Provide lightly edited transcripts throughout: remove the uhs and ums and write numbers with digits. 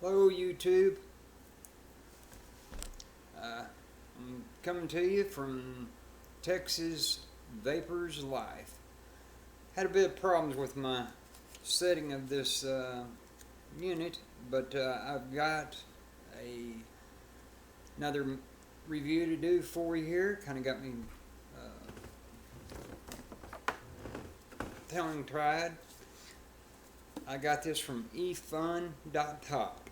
Hello YouTube. I'm coming to you from Texas Vapors Life. Had a bit of problems with my setting of this unit, but I've got another review to do for you here. Kind of got me tongue-tied. I got this from efun.top.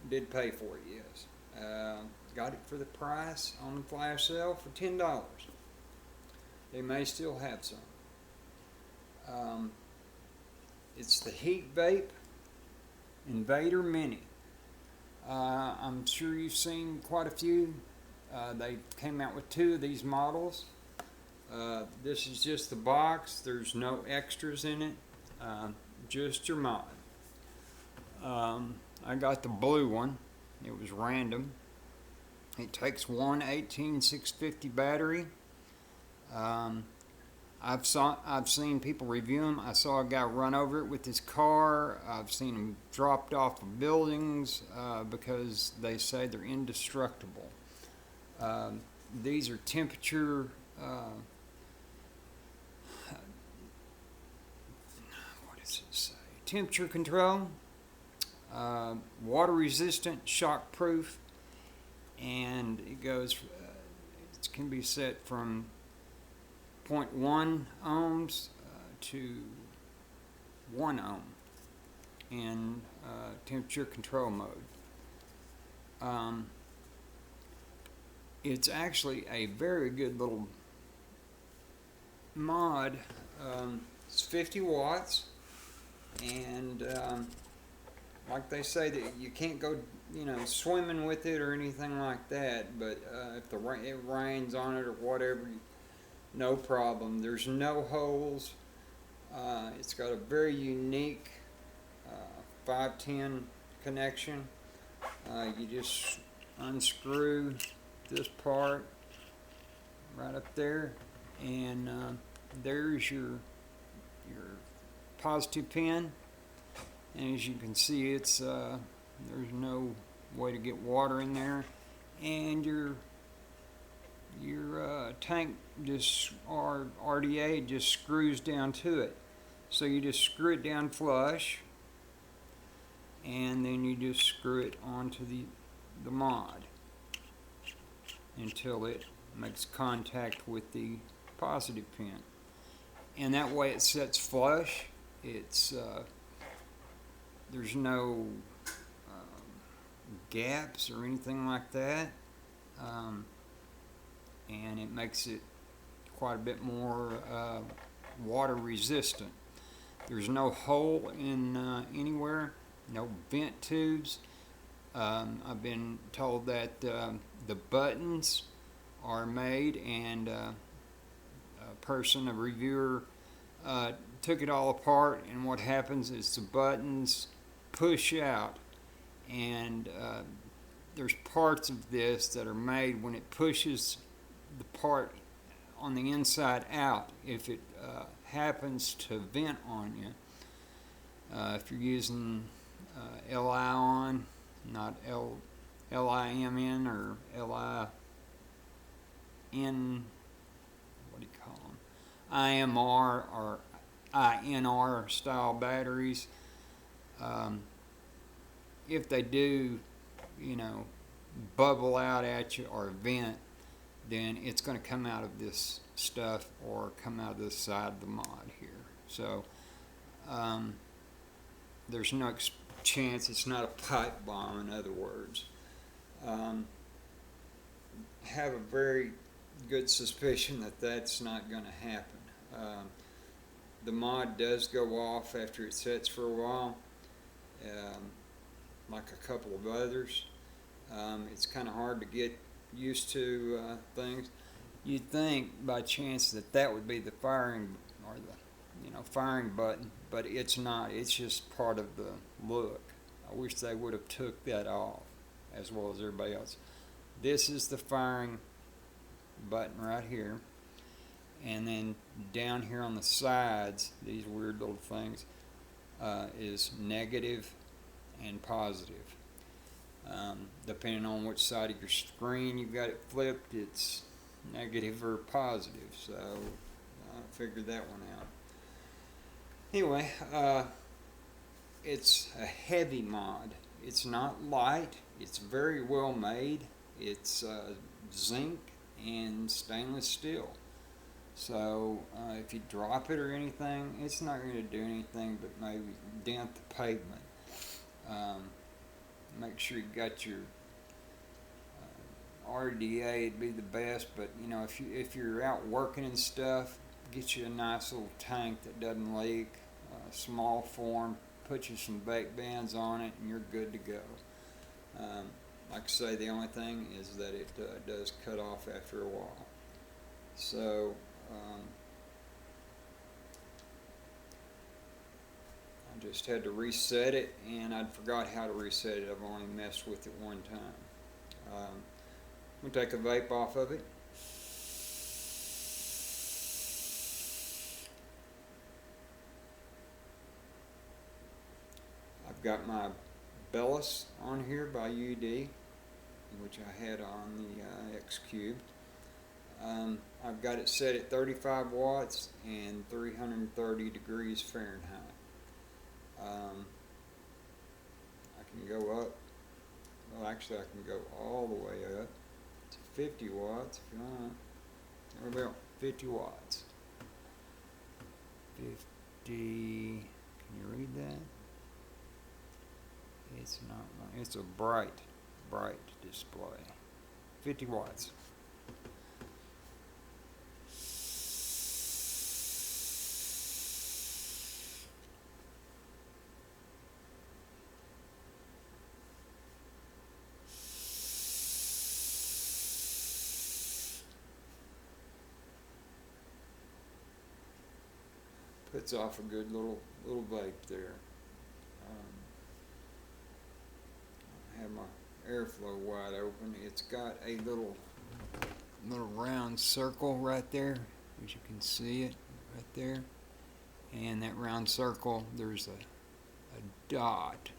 Did pay for it, yes. Got it for the price on the flash sale for $10. They may still have some. It's the HEATVAPE Invader Mini. I'm sure you've seen quite a few. They came out with two of these models. This is just the box. There's no extras in it. Just your mod. I got the blue one. It was random. It takes one 18650 battery. I've seen people review them. I saw a guy run over it with his car. I've seen them dropped off of buildings because they say they're indestructible. These are temperature what does it say? Temperature control, water resistant, shock proof, and it goes. It can be set from 0.1 ohms to 1 ohm in temperature control mode. It's actually a very good little mod. It's 50 watts, and like they say, that you can't go, swimming with it or anything like that. But if it rains on it or whatever, no problem. There's no holes. It's got a very unique 510 connection. You just unscrew this part right up there, and there's your positive pin. And as you can see, it's there's no way to get water in there, and your tank just, or RDA, just screws down to it. So you just screw it down flush, and then you just screw it onto the mod until it makes contact with the positive pin, and that way it sets flush. It's there's no gaps or anything like that, and it makes it quite a bit more water resistant. There's no hole in anywhere, no vent tubes. I've been told that the buttons are made, and a reviewer, took it all apart, and what happens is the buttons push out, and there's parts of this that are made when it pushes the part on the inside out. If it happens to vent on you, if you're using Li-on, not L-I-M-N or L-I-N, what do you call them, IMR or INR style batteries, if they do, bubble out at you or vent, then it's going to come out of this stuff or come out of the side of the mod here. So there's no chance. It's not a pipe bomb, in other words. Have a very good suspicion that that's not going to happen. The mod does go off after it sets for a while, like a couple of others. It's kind of hard to get used to things. You'd think by chance that would be the firing, or the firing button, but it's not. It's just part of the look. I wish they would have took that off as well as everybody else. This is the firing button right here, and then down here on the sides, these weird little things, is negative and positive. Depending on which side of your screen you've got it flipped, it's negative or positive. So I figured that one out. Anyway, it's a heavy mod. It's not light. It's very well made. It's zinc and stainless steel. So if you drop it or anything, it's not going to do anything but maybe dent the pavement. Make sure you got your RDA would be the best, but you know, if you're out working and stuff, get you a nice little tank that doesn't leak, small form, put you some bake bands on it, and you're good to go. Like I say, the only thing is that it does cut off after a while. So I just had to reset it, and I'd forgot how to reset it. I've only messed with it one time. I'm going to take a vape off of it. I've got my Bellis on here by UD, which I had on the X Cube. I've got it set at 35 watts and 330 degrees Fahrenheit. I can go up, well actually I can go all the way up to 50 watts if you want. There we go, 50 watts. 50, can you read that? It's not, it's a bright display. 50 watts. Puts off a good little vape there. I have my airflow wide open. It's got a little round circle right there, as you can see it right there. And that round circle, there's a dot.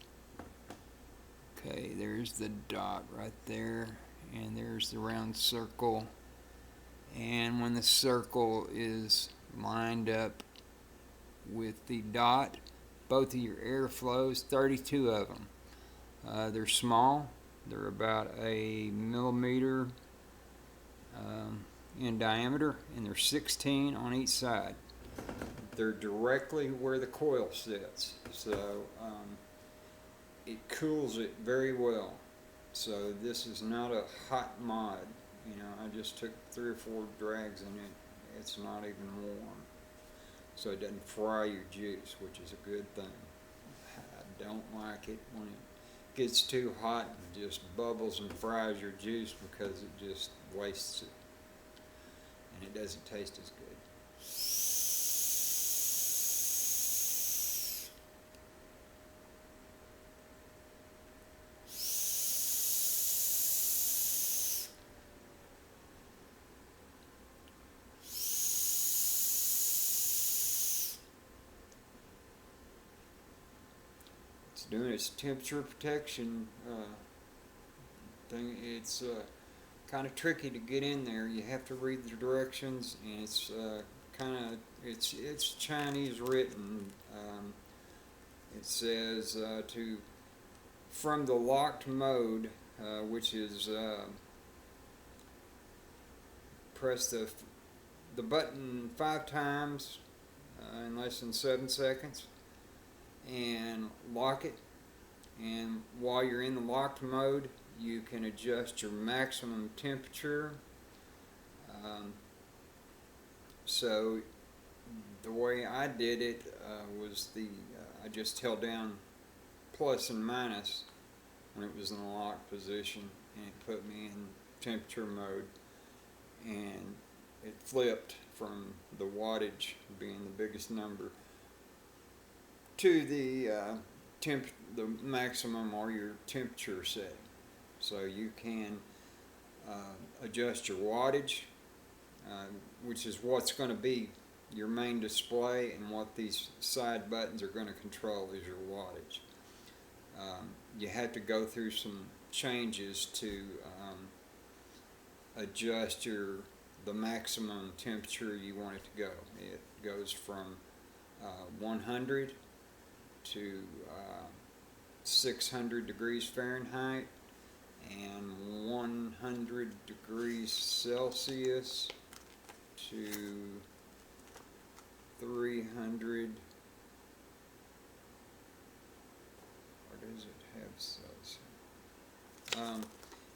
Okay, there's the dot right there, and there's the round circle. And when the circle is lined up with the dot, both of your airflows, 32 of them. They're small. They're about a millimeter in diameter, and they're 16 on each side. They're directly where the coil sits, so it cools it very well. So this is not a hot mod. You know, I just took 3 or 4 drags in it. It's not even warm. So it doesn't fry your juice, which is a good thing. I don't like it when it gets too hot and just bubbles and fries your juice, because it just wastes it. And it doesn't taste as good. Doing its temperature protection thing. It's kind of tricky to get in there. You have to read the directions, and it's it's Chinese written. It says from the locked mode, which is press the button 5 times in less than 7 seconds. And lock it, and while you're in the locked mode, you can adjust your maximum temperature. So the way I did it was I just held down plus and minus when it was in the locked position, and it put me in temperature mode, and it flipped from the wattage being the biggest number to the maximum or your temperature setting. So you can adjust your wattage, which is what's going to be your main display, and what these side buttons are going to control is your wattage. you have to go through some changes to adjust the maximum temperature you want it to go. It goes from 100 to 600 degrees Fahrenheit and 100 degrees Celsius to 300. Or does it have Celsius?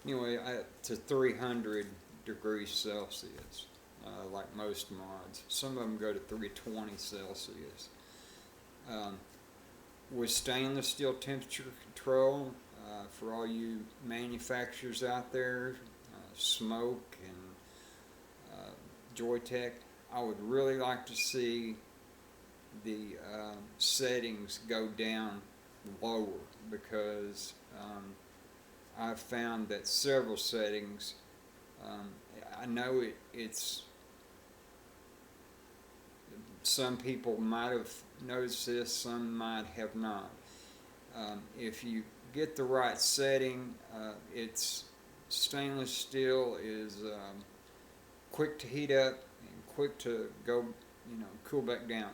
Anyway, to 300 degrees Celsius, like most mods. Some of them go to 320 Celsius. With stainless steel temperature control, for all you manufacturers out there, Smoke and Joytech, I would really like to see the settings go down lower, because I've found that several settings, I know it's some people might have noticed this, some might have not. If you get the right setting, it's stainless steel is quick to heat up and quick to go, cool back down.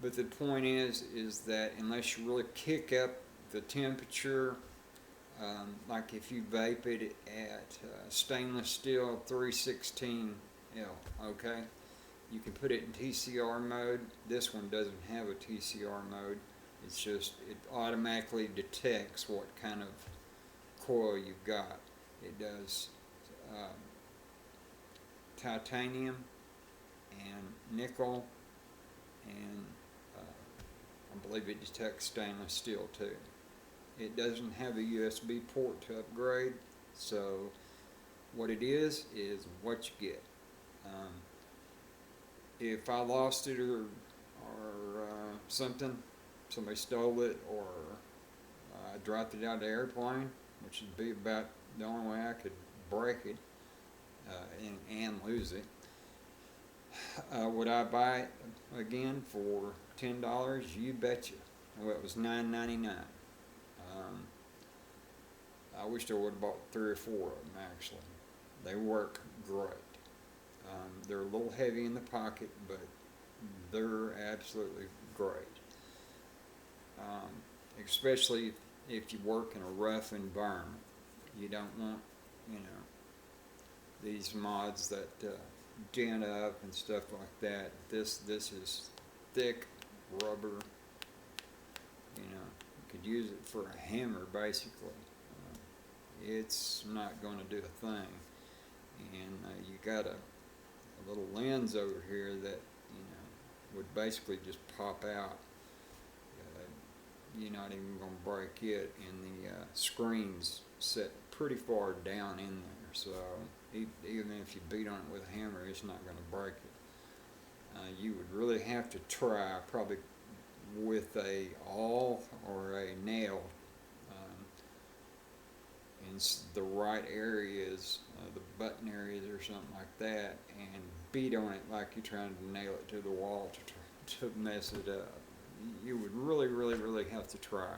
But the point is that unless you really kick up the temperature, like if you vape it at stainless steel 316L, okay? You can put it in TCR mode. This one doesn't have a TCR mode. It's just, it automatically detects what kind of coil you've got. It does titanium and nickel, and I believe it detects stainless steel too. It doesn't have a USB port to upgrade, so what it is what you get. If I lost it or something, somebody stole it, or I dropped it out of the airplane, which would be about the only way I could break it and lose it, would I buy it again for $10? You betcha. Well, it was $9.99. I wish I would have bought 3 or 4 of them, actually. They work great. They're a little heavy in the pocket, but they're absolutely great. Especially if you work in a rough environment. You don't want, these mods that dent up and stuff like that. This is thick rubber. You could use it for a hammer, basically. It's not going to do a thing. And you got a little lens over here that would basically just pop out. You're not even going to break it, and the screen's set pretty far down in there, so even if you beat on it with a hammer, it's not going to break it. You would really have to try, probably with a awl or a nail, in the right areas, the button areas or something like that, and beat on it like you're trying to nail it to the wall to mess it up. You would really, really, really have to try.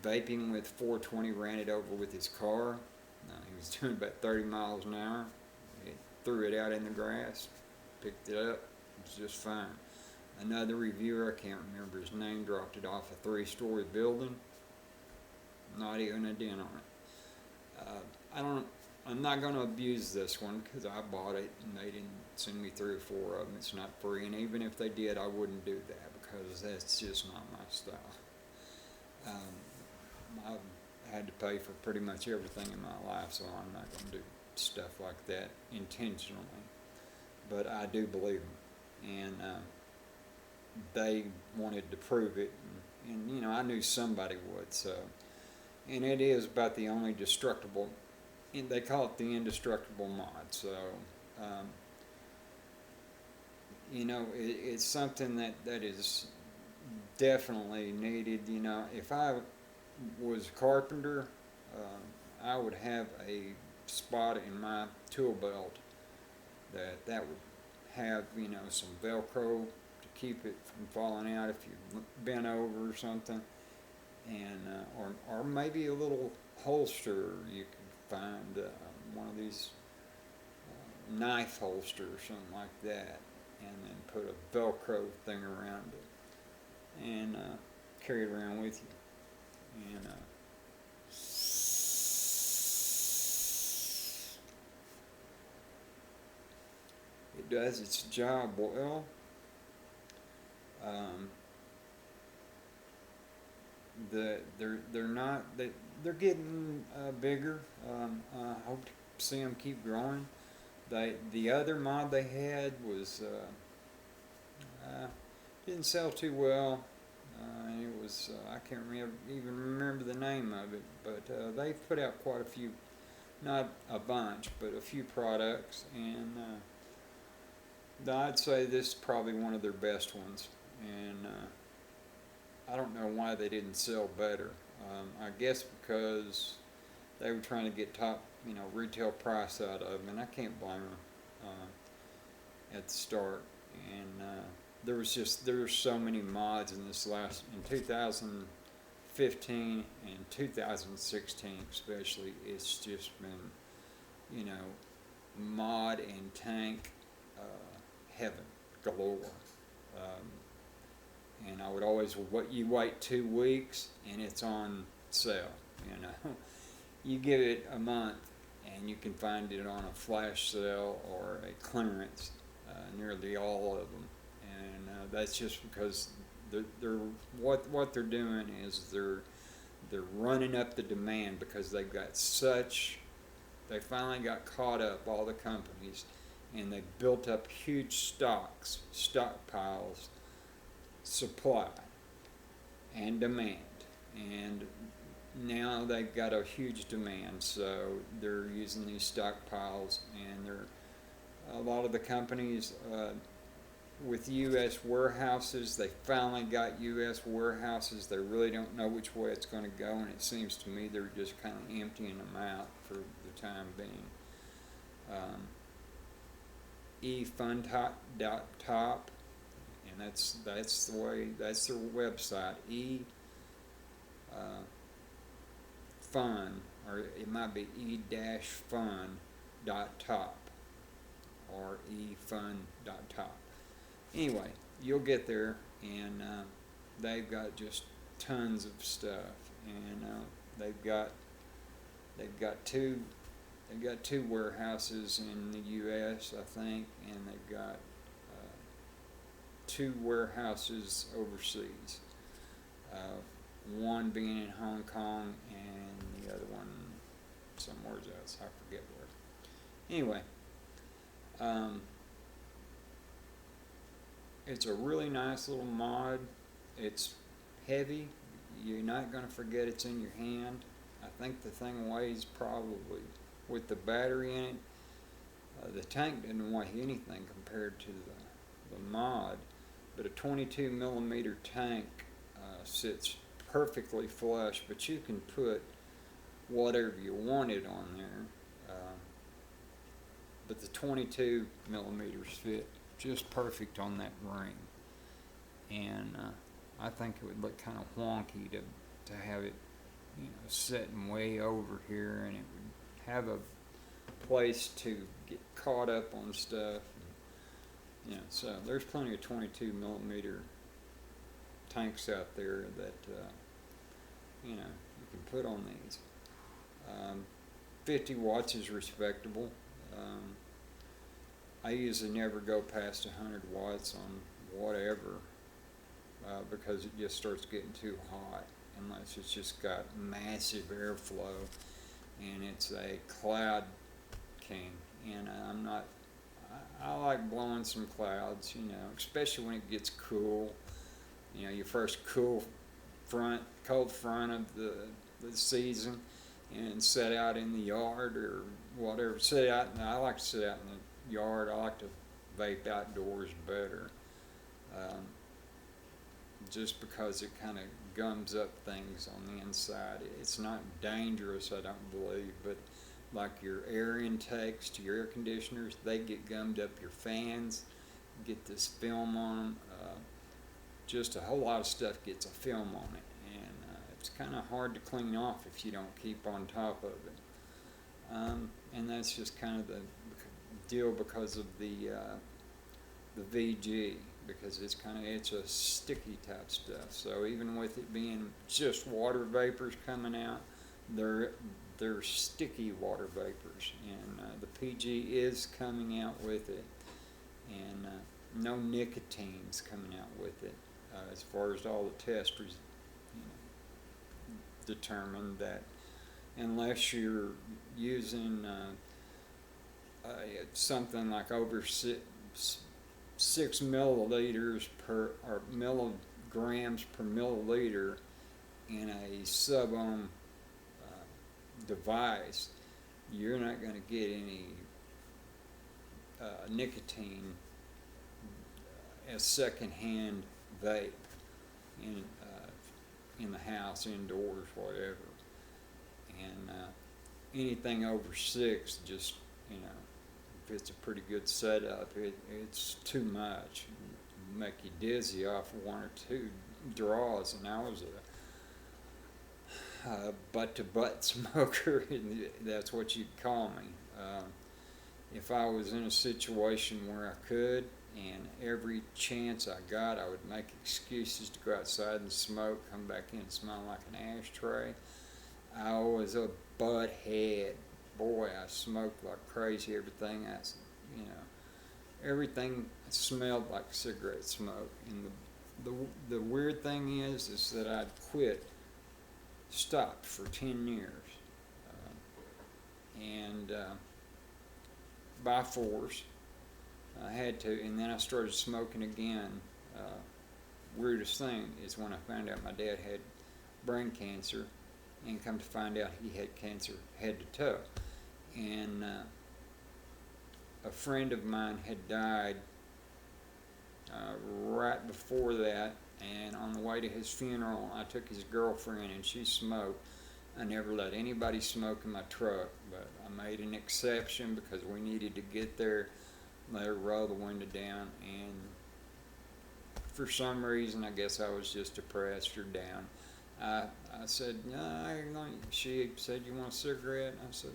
Vaping with 420 ran it over with his car. He was doing about 30 miles an hour. He threw it out in the grass, picked it up, it was just fine. Another reviewer, I can't remember his name, dropped it off a 3-story building. Not even a dent on it. I'm not going to abuse this one because I bought it and they didn't send me 3 or 4 of them. It's not free, and even if they did, I wouldn't do that because that's just not my style. I've had to pay for pretty much everything in my life, so I'm not going to do stuff like that intentionally. But I do believe them, and they wanted to prove it, and I knew somebody would. So, and it is about the only destructible. They call it the indestructible mod. So, it's something that is definitely needed. If I was a carpenter, I would have a spot in my tool belt that would have some Velcro to keep it from falling out if you bent over or something. and or maybe a little holster. You can find one of these knife holster or something like that, and then put a Velcro thing around it, and carry it around with you. And it does its job well. Um, they're not they're getting bigger. I hope to see them keep growing. The other mod they had was didn't sell too well. It was I can't even remember the name of it, but they've put out quite a few, not a bunch, but a few products, and I'd say this is probably one of their best ones. And I don't know why they didn't sell better. I guess because they were trying to get top, retail price out of them, and I can't blame them at the start. And there were so many mods in in 2015 and 2016 especially. It's just been, mod and tank heaven galore. And I would always, you wait 2 weeks and it's on sale. You give it a month and you can find it on a flash sale or a clearance, nearly all of them. And that's just because what they're doing is they're running up the demand, because they finally got caught up, all the companies, and they built up huge stockpiles, supply and demand, and now they've got a huge demand, so they're using these stockpiles, and a lot of the companies with U.S. warehouses, they finally got U.S. warehouses. They really don't know which way it's going to go, and it seems to me they're just kind of emptying them out for the time being. eFund.top, and that's their website. Fun, or it might be e-fun.top or efun.top. Anyway, you'll get there, and they've got just tons of stuff, and they've got two warehouses in the U.S., I think, and they've got 2 warehouses overseas. One being in Hong Kong and the other one somewhere else. I forget where. Anyway, it's a really nice little mod. It's heavy. You're not going to forget it's in your hand. I think the thing weighs probably, with the battery in it, the tank didn't weigh anything compared to the mod, but a 22 millimeter tank sits perfectly flush, but you can put whatever you wanted on there, but the 22 millimeters fit just perfect on that ring, and I think it would look kind of wonky to have it sitting way over here, and it would have a place to get caught up on stuff. So there's plenty of 22 millimeter tanks out there that you can put on these. 50 watts is respectable. I usually never go past 100 watts on whatever, because it just starts getting too hot unless it's just got massive airflow and it's a cloud king. And I like blowing some clouds, especially when it gets cool. Your first cold front of the season, and sit out in the yard or whatever. I like to sit out in the yard. I like to vape outdoors better, just because it kind of gums up things on the inside. It's not dangerous, I don't believe, but like your air intakes to your air conditioners, they get gummed up. Your fans get this film on them. Just a whole lot of stuff gets a film on it, and it's kind of hard to clean off if you don't keep on top of it. And that's just kind of the deal because of the VG, because it's a sticky type stuff. So even with it being just water vapors coming out, they're sticky water vapors, and the PG is coming out with it, and no nicotine's coming out with it, as far as all the testers determined that unless you're using something like over 6 milliliters per, or milligrams per milliliter in a sub-ohm device, you're not going to get any nicotine as secondhand vape in the house, indoors, whatever. And anything over 6, just, if it's a pretty good setup, it's too much. It'll make you dizzy off 1 or 2 draws, and I was a butt-to-butt smoker, and that's what you'd call me. If I was in a situation where I could, and every chance I got, I would make excuses to go outside and smoke, come back in smelling like an ashtray. I was a butt head. Boy, I smoked like crazy. Everything smelled like cigarette smoke. And the weird thing is that I'd stopped for 10 years, and by force. I had to, and then I started smoking again. Weirdest thing is when I found out my dad had brain cancer, and come to find out he had cancer head to toe. And a friend of mine had died right before that, and on the way to his funeral, I took his girlfriend, and she smoked. I never let anybody smoke in my truck, but I made an exception because we needed to get there, let her roll the window down, and for some reason, I guess I was just depressed or down. I said, no, she said, you want a cigarette? I said,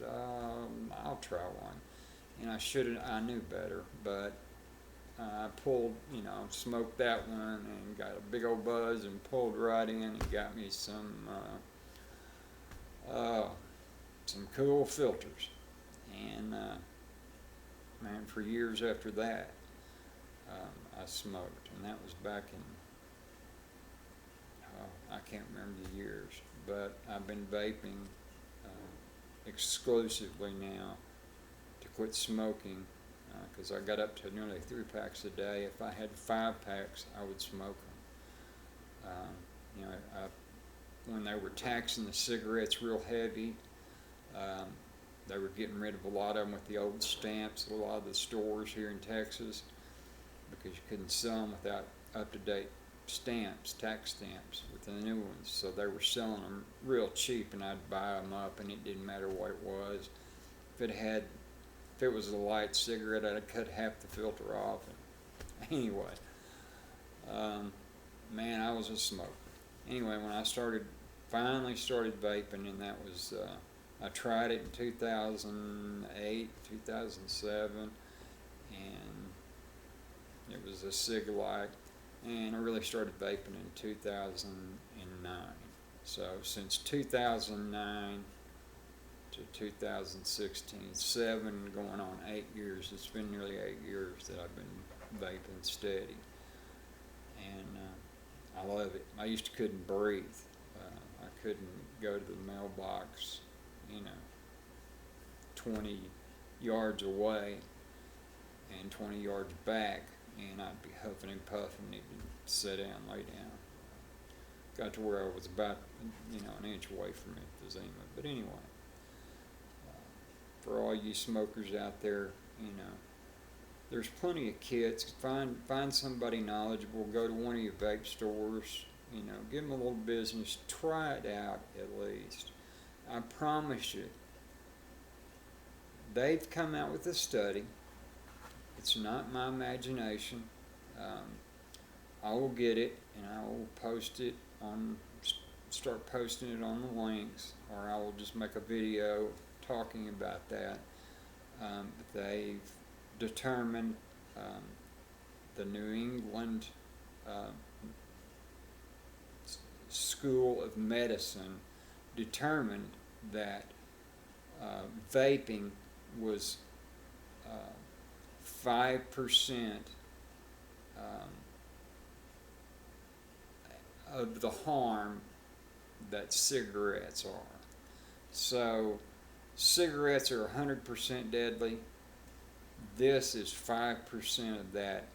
I'll try one. And I knew better, but I pulled, smoked that one and got a big old buzz and pulled right in and got me some cool filters. And, man, for years after that, I smoked, and that was back in, I can't remember the years, but I've been vaping exclusively now to quit smoking, because I got up to nearly 3 packs a day. If I had 5 packs, I would smoke them. When they were taxing the cigarettes real heavy, they were getting rid of a lot of them with the old stamps, a lot of the stores here in Texas, because you couldn't sell them without up-to-date stamps, tax stamps with the new ones. So they were selling them real cheap, and I'd buy them up, and it didn't matter what it was. If it was a light cigarette, I'd cut half the filter off. And anyway, man, I was a smoker. Anyway, when I finally started vaping, and that was, I tried it in 2008, 2007, and it was a cig-alike, and I really started vaping in 2009. So since 2009 to 2016, 7 going on 8 years, it's been nearly 8 years that I've been vaping steady, and I love it. I used to couldn't breathe. I couldn't go to the mailbox, 20 yards away and 20 yards back, and I'd be huffing and puffing, needing to sit down, lay down. Got to where I was about, an inch away from emphysema. But anyway, for all you smokers out there, there's plenty of kits. Find somebody knowledgeable. Go to one of your vape stores. Give them a little business. Try it out at least. I promise you, they've come out with a study. It's not my imagination. I will get it, and I will post it on start posting it on the links, or I will just make a video talking about that. They've determined, the New England uh, School of Medicine determined that vaping was 5% of the harm that cigarettes are. So, cigarettes are 100% deadly. This is 5% of that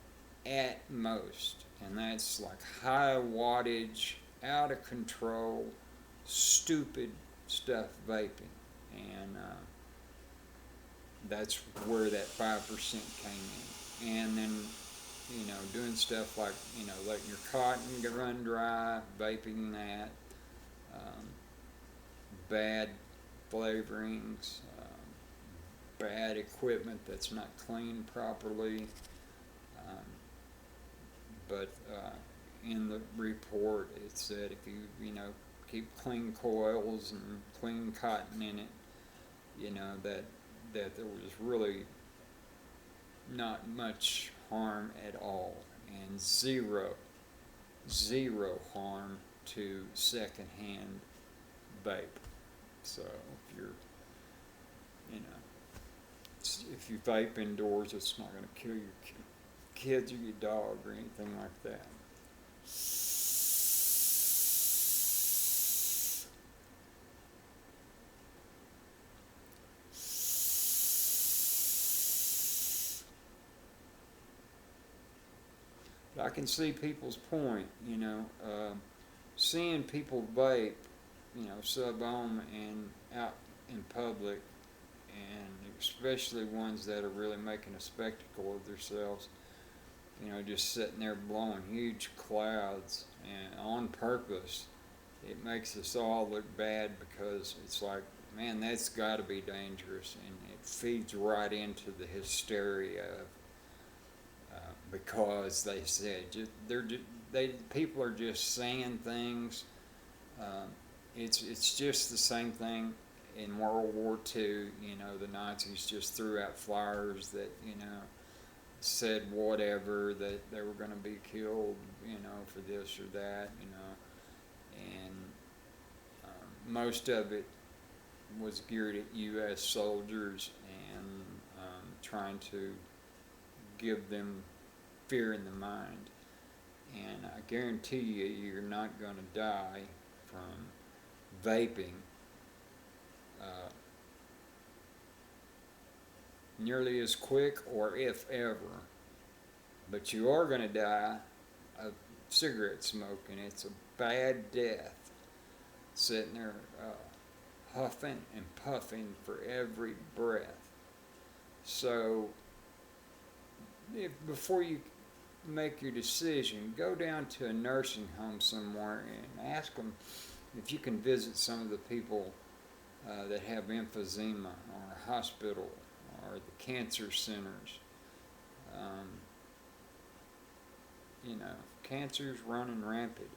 at most. And that's like high wattage, out of control, stupid stuff vaping. And that's where that 5% came in. And then, doing stuff like, letting your cotton run dry, vaping that, bad flavorings, bad equipment that's not cleaned properly. But in the report, it said if you keep clean coils and clean cotton in it, that there was really not much harm at all, and zero harm to secondhand vape. So if you vape indoors, it's not going to kill your kids or your dog or anything like that. But I can see people's point, seeing people vape, sub-ohm and out in public, and especially ones that are really making a spectacle of themselves, just sitting there blowing huge clouds and on purpose. It makes us all look bad, because it's like, man, that's got to be dangerous, and it feeds right into the hysteria of, because they said people are just saying things. It's just the same thing in World War II. The Nazis just threw out flyers that said whatever, that they were going to be killed, for this or that, and most of it was geared at U.S. soldiers and trying to give them fear in the mind. And I guarantee you, you're not going to die from vaping nearly as quick, or if ever. But you are going to die of cigarette smoking. It's a bad death, sitting there huffing and puffing for every breath. So before you make your decision, go down to a nursing home somewhere and ask them if you can visit some of the people that have emphysema, or a hospital, or the cancer centers. Cancer's running rampant,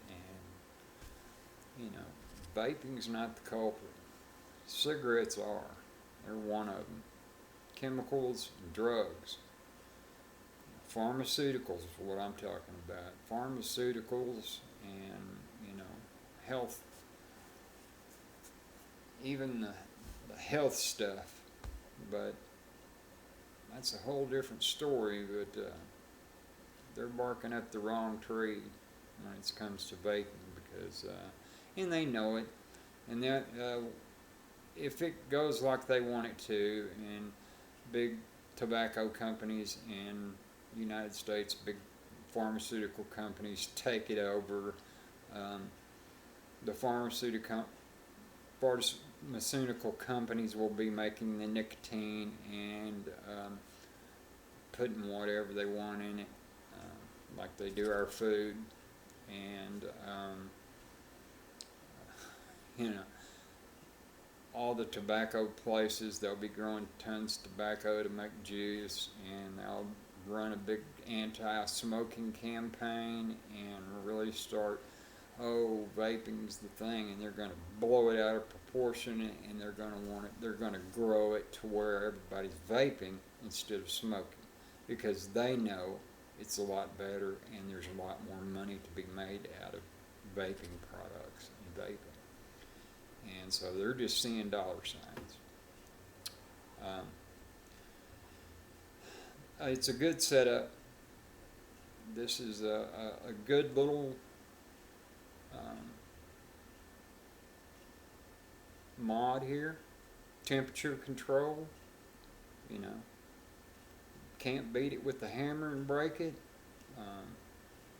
and vaping's not the culprit. Cigarettes are. They're one of them. Chemicals and drugs. Pharmaceuticals is what I'm talking about. Pharmaceuticals and health, even the health stuff. But that's a whole different story. But they're barking up the wrong tree when it comes to vaping, because and they know it. And that if it goes like they want it to, and big tobacco companies in the United States, big pharmaceutical companies take it over, the pharmaceutical companies will be making the nicotine and putting whatever they want in it, like they do our food, and all the tobacco places, they'll be growing tons of tobacco to make juice, and they'll run a big anti-smoking campaign and really start oh, vaping's the thing, and they're going to blow it out of proportion, and they're going to want it, they're going to grow it to where everybody's vaping instead of smoking, because they know it's a lot better and there's a lot more money to be made out of vaping products and vaping. And so they're just seeing dollar signs. It's a good setup. This is a good little mod here. Temperature control, you know, can't beat it with the hammer and break it.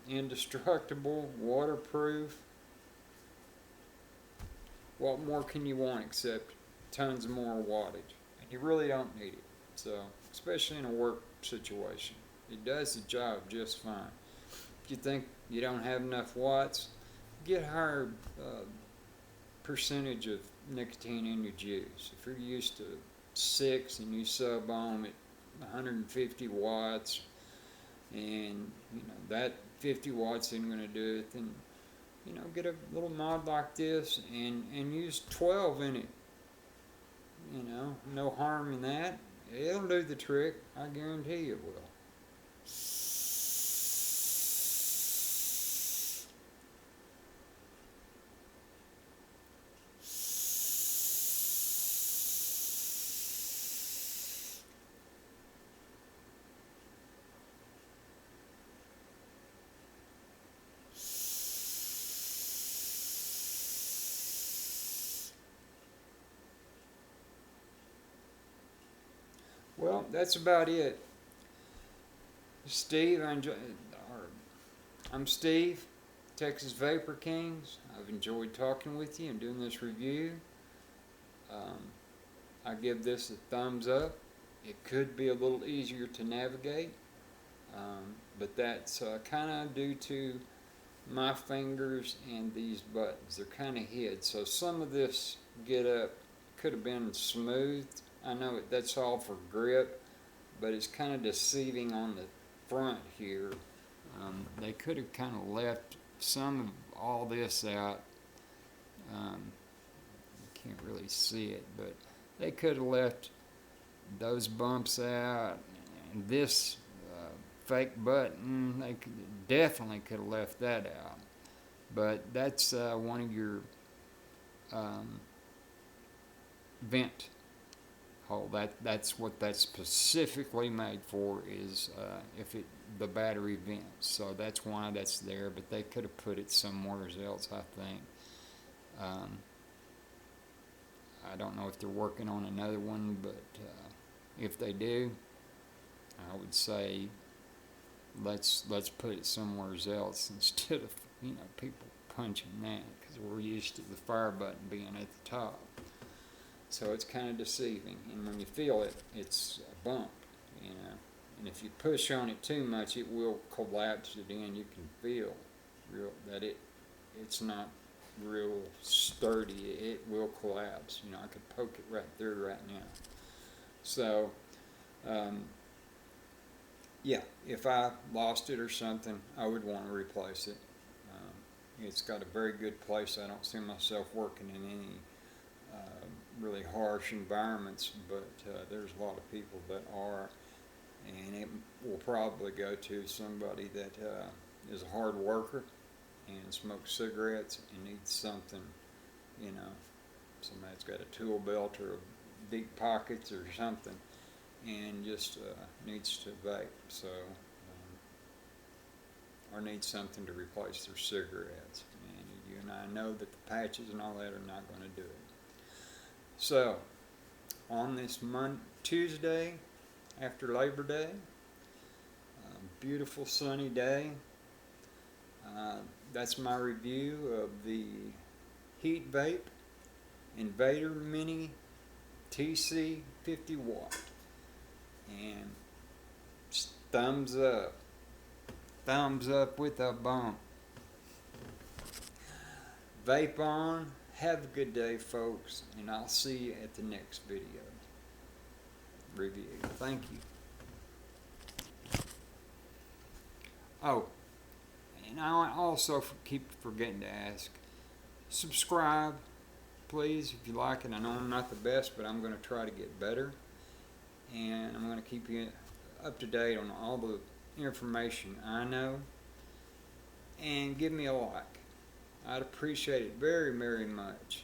Indestructible, waterproof. What more can you want except tons more wattage? And you really don't need it. So, especially in a work situation, it does the job just fine. If you think you don't have enough watts, get a higher percentage of nicotine in your juice. If you're used to 6 and you sub on at 150 watts, and you know that 50 watts isn't going to do it, then you know, get a little mod like this and use 12 in it. You know, no harm in that. It'll do the trick. I guarantee it will. Well, that's about it. Steve, I'm Steve, Texas Vapor Kings. I've enjoyed talking with you and doing this review. I give this a thumbs up. It could be a little easier to navigate, but that's kind of due to my fingers and these buttons. They're kind of hid, so some of this get up could have been smoothed. I know that's all for grip, but it's kind of deceiving on the front here. They could have kind of left some of all this out. You can't really see it, but they could have left those bumps out, and this fake button, they definitely could have left that out. But that's one of your vent hole. That's what that's specifically made for, is if the battery vents. So that's why that's there, but they could have put it somewhere else, I think. I don't know if they're working on another one, but if they do, I would say let's put it somewhere else instead of, you know, people punching that, because we're used to the fire button being at the top. So it's kind of deceiving, and when you feel it, it's a bump, you know. And if you push on it too much, it will collapse it in. You can feel that it's not real sturdy. It will collapse. You know, I could poke it right there right now. So, yeah, if I lost it or something, I would want to replace it. It's got a very good place. I don't see myself working in any really harsh environments, but there's a lot of people that are, and it will probably go to somebody that is a hard worker and smokes cigarettes and needs something, you know, somebody that's got a tool belt or deep pockets or something, and just needs to vape, so or needs something to replace their cigarettes. And you and I know that the patches and all that are not going to do it. So, on this Tuesday after Labor Day, beautiful sunny day, that's my review of the HEATVAPE Invader Mini TC 50 watt. And thumbs up. Thumbs up with a bump. Vape on. Have a good day, folks, and I'll see you at the next video review. Thank you. Oh, And I also keep forgetting to ask, subscribe, please, if you like it. I know I'm not the best, but I'm going to try to get better. And I'm going to keep you up to date on all the information I know. And give me a like. I'd appreciate it very, very much.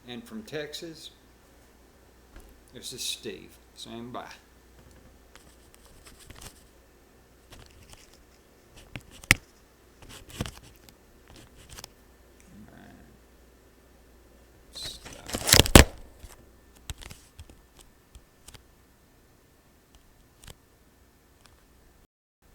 And from Texas, this is Steve saying bye.